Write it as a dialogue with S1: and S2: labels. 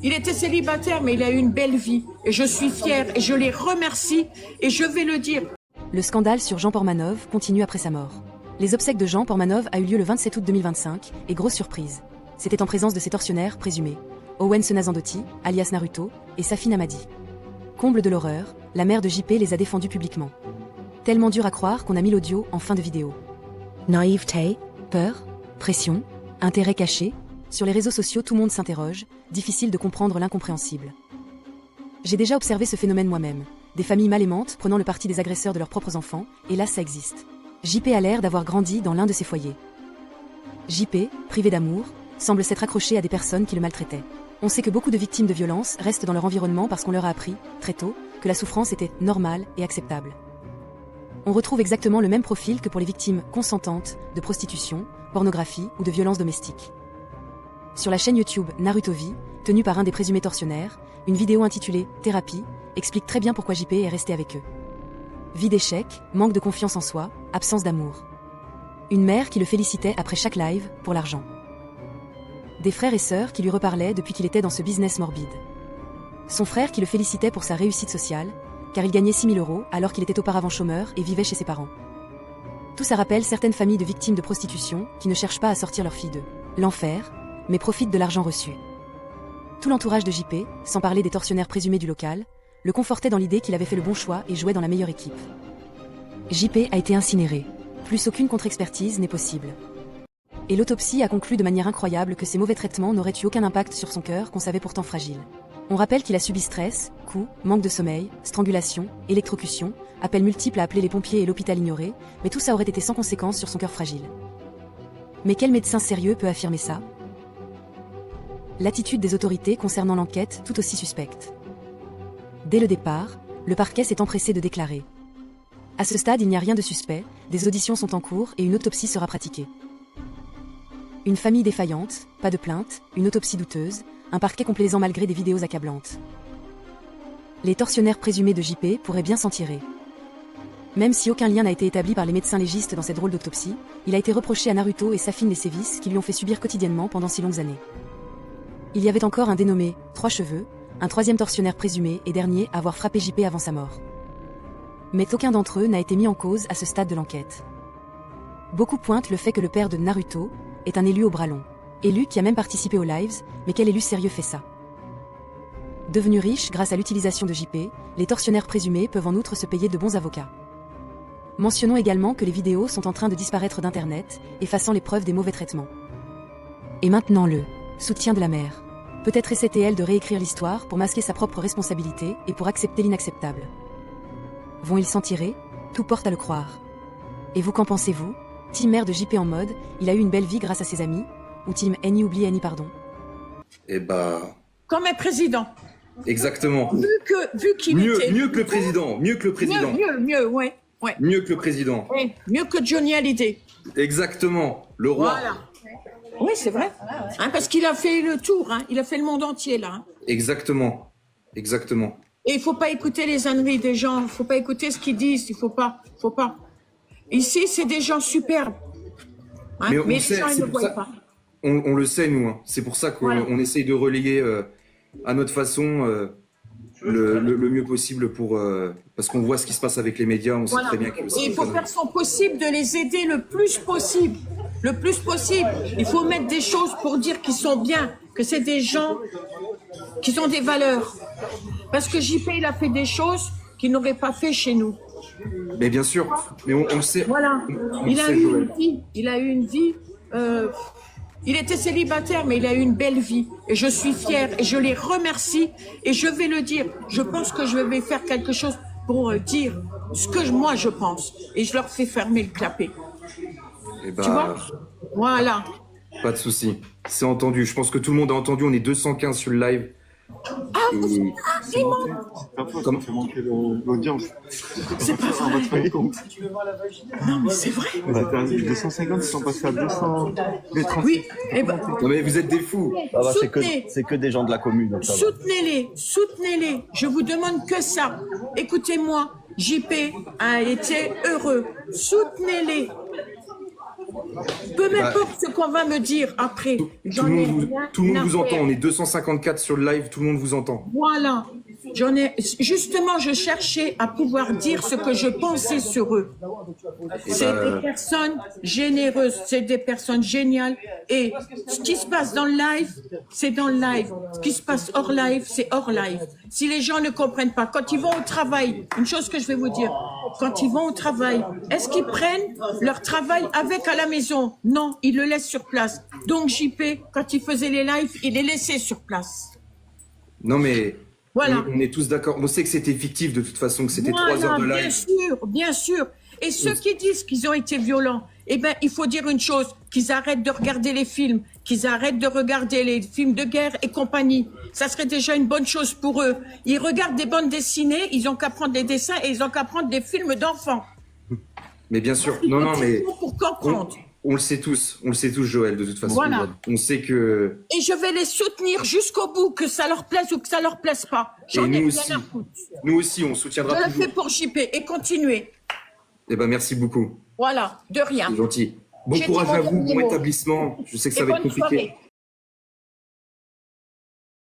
S1: Il était célibataire, mais il a eu une belle vie. Et je suis fière, et je les remercie, et je vais le dire.
S2: Le scandale sur Jean Portmanov continue après sa mort. Les obsèques de Jean Portmanov a eu lieu le 27 août 2025, et grosse surprise. C'était en présence de ses tortionnaires présumés, Owen Senazandotti, alias Naruto, et Safine Hamadi. Comble de l'horreur, la mère de JP les a défendus publiquement. Tellement dur à croire qu'on a mis l'audio en fin de vidéo. Naïveté, peur, pression, intérêt caché, sur les réseaux sociaux tout le monde s'interroge, difficile de comprendre l'incompréhensible. J'ai déjà observé ce phénomène moi-même, des familles mal aimantes prenant le parti des agresseurs de leurs propres enfants, et là ça existe. JP a l'air d'avoir grandi dans l'un de ces foyers. JP, privé d'amour, semble s'être accroché à des personnes qui le maltraitaient. On sait que beaucoup de victimes de violences restent dans leur environnement parce qu'on leur a appris, très tôt, que la souffrance était normale et acceptable. On retrouve exactement le même profil que pour les victimes consentantes de prostitution, pornographie ou de violences domestiques. Sur la chaîne YouTube Naruto Vie, tenue par un des présumés tortionnaires, une vidéo intitulée « Thérapie » explique très bien pourquoi JP est resté avec eux. Vie d'échec, manque de confiance en soi, absence d'amour. Une mère qui le félicitait après chaque live pour l'argent. Des frères et sœurs qui lui reparlaient depuis qu'il était dans ce business morbide. Son frère qui le félicitait pour sa réussite sociale, car il gagnait 6 000 € alors qu'il était auparavant chômeur et vivait chez ses parents. Tout ça rappelle certaines familles de victimes de prostitution qui ne cherchent pas à sortir leur fille de l'enfer, mais profitent de l'argent reçu. Tout l'entourage de JP, sans parler des tortionnaires présumés du local, le confortait dans l'idée qu'il avait fait le bon choix et jouait dans la meilleure équipe. JP a été incinéré. Plus aucune contre-expertise n'est possible. Et l'autopsie a conclu de manière incroyable que ces mauvais traitements n'auraient eu aucun impact sur son cœur qu'on savait pourtant fragile. On rappelle qu'il a subi stress, coups, manque de sommeil, strangulation, électrocution, appels multiples à appeler les pompiers et l'hôpital ignoré, mais tout ça aurait été sans conséquence sur son cœur fragile. Mais quel médecin sérieux peut affirmer ça? L'attitude des autorités concernant l'enquête tout aussi suspecte. Dès le départ, le parquet s'est empressé de déclarer. À ce stade, il n'y a rien de suspect, des auditions sont en cours et une autopsie sera pratiquée. Une famille défaillante, pas de plainte, une autopsie douteuse, un parquet complaisant malgré des vidéos accablantes. Les tortionnaires présumés de JP pourraient bien s'en tirer. Même si aucun lien n'a été établi par les médecins légistes dans cette drôle d'autopsie, il a été reproché à Naruto et Safine les sévices qui lui ont fait subir quotidiennement pendant si longues années. Il y avait encore un dénommé Trois Cheveux, un troisième tortionnaire présumé et dernier à avoir frappé JP avant sa mort. Mais aucun d'entre eux n'a été mis en cause à ce stade de l'enquête. Beaucoup pointent le fait que le père de Naruto est un élu au bras long. Élu qui a même participé aux lives, mais quel élu sérieux fait ça? Devenus riches grâce à l'utilisation de JP, les tortionnaires présumés peuvent en outre se payer de bons avocats. Mentionnons également que les vidéos sont en train de disparaître d'Internet, effaçant les preuves des mauvais traitements. Et maintenant le soutien de la mère. Peut-être essaie-t-elle de réécrire l'histoire pour masquer sa propre responsabilité et pour accepter l'inacceptable. Vont-ils s'en tirer? Tout porte à le croire. Et vous qu'en pensez-vous? Team mère de JP en mode, il a eu une belle vie grâce à ses amis, ou team Annie oublie Annie pardon?
S3: Eh bah...
S1: Comme un président.
S3: Exactement.
S1: Vu qu'il était...
S3: Mieux que le président, mieux que le président.
S1: Ouais.
S3: Mieux que le président.
S1: Ouais, mieux que Johnny Hallyday.
S3: Exactement, le roi.
S1: Voilà. Oui, c'est vrai. Hein, parce qu'il a fait le tour, hein. Il a fait le monde entier, là. Hein.
S3: Exactement.
S1: Et il ne faut pas écouter les âneries des gens, il ne faut pas écouter ce qu'ils disent, il ne faut pas. Ici, c'est des gens superbes. Hein, mais les gens, ils ne voient pas.
S3: On le sait, nous. Hein. C'est pour ça qu'on essaye de relayer à notre façon le mieux possible parce qu'on voit ce qui se passe avec les médias, on sait très bien que...
S1: Et il faut faire son possible de les aider le plus possible. Le plus possible. Il faut mettre des choses pour dire qu'ils sont bien, que c'est des gens qui ont des valeurs. Parce que JP, il a fait des choses qu'il n'aurait pas fait chez nous.
S3: Mais bien sûr, mais on le sait.
S1: Voilà. Il a eu une vie. Il était célibataire, mais il a eu une belle vie. Et je suis fière et je les remercie. Et je vais le dire. Je pense que je vais faire quelque chose pour dire ce que moi je pense. Et je leur fais fermer le clapet.
S3: Et bah,
S1: tu vois? Voilà.
S3: Pas de souci. C'est entendu. Je pense que tout le monde a entendu. On est 215 sur le live.
S1: Ah,
S4: c'est comment fait monter l'audience.
S1: C'est pas vrai. Non, mais c'est vrai.
S4: 250, ils sont passés à 200.
S1: Oui. Eh ben,
S3: non, mais vous êtes des fous.
S5: Ah bah, c'est que des gens de la commune.
S1: Soutenez-les. Je vous demande que ça. Écoutez-moi. JP a été heureux. Soutenez-les. Peu importe ce qu'on va me dire après.
S3: Tout le monde vous entend. On est 254 sur le live, tout le monde vous entend.
S1: Voilà. Justement, je cherchais à pouvoir dire ce que je pensais sur eux. C'est des personnes généreuses, c'est des personnes géniales. Et ce qui se passe dans le live, c'est dans le live. Ce qui se passe hors live, c'est hors live. Si les gens ne comprennent pas, quand ils vont au travail, une chose que je vais vous dire, quand ils vont au travail, est-ce qu'ils prennent leur travail avec à la maison? Non, ils le laissent sur place. Donc JP, quand il faisait les lives, il les laissait sur place.
S3: Non mais...
S1: Voilà.
S3: On est tous d'accord. On sait que c'était fictif de toute façon, que c'était 3 heures de live.
S1: Bien sûr, bien sûr. Et ceux qui disent qu'ils ont été violents, eh ben, il faut dire une chose, qu'ils arrêtent de regarder les films, qu'ils arrêtent de regarder les films de guerre et compagnie. Ça serait déjà une bonne chose pour eux. Ils regardent des bandes dessinées, ils ont qu'à prendre des dessins et ils ont qu'à prendre des films d'enfants.
S3: Mais bien sûr, non, mais...
S1: Pour comprendre.
S3: On le sait tous, Joël, de toute façon.
S1: Voilà.
S3: On sait que...
S1: Et je vais les soutenir jusqu'au bout, que ça leur plaise ou que ça leur plaise pas. J'en ai rien à foutre.
S3: Nous aussi, on soutiendra
S1: toujours.
S3: toujours.
S1: Je le fais pour JP et continuer.
S3: Eh ben, merci beaucoup.
S1: Voilà, de rien.
S3: C'est gentil. Bon courage à vous, bon rétablissement. Je sais que ça va être compliqué. Soirée.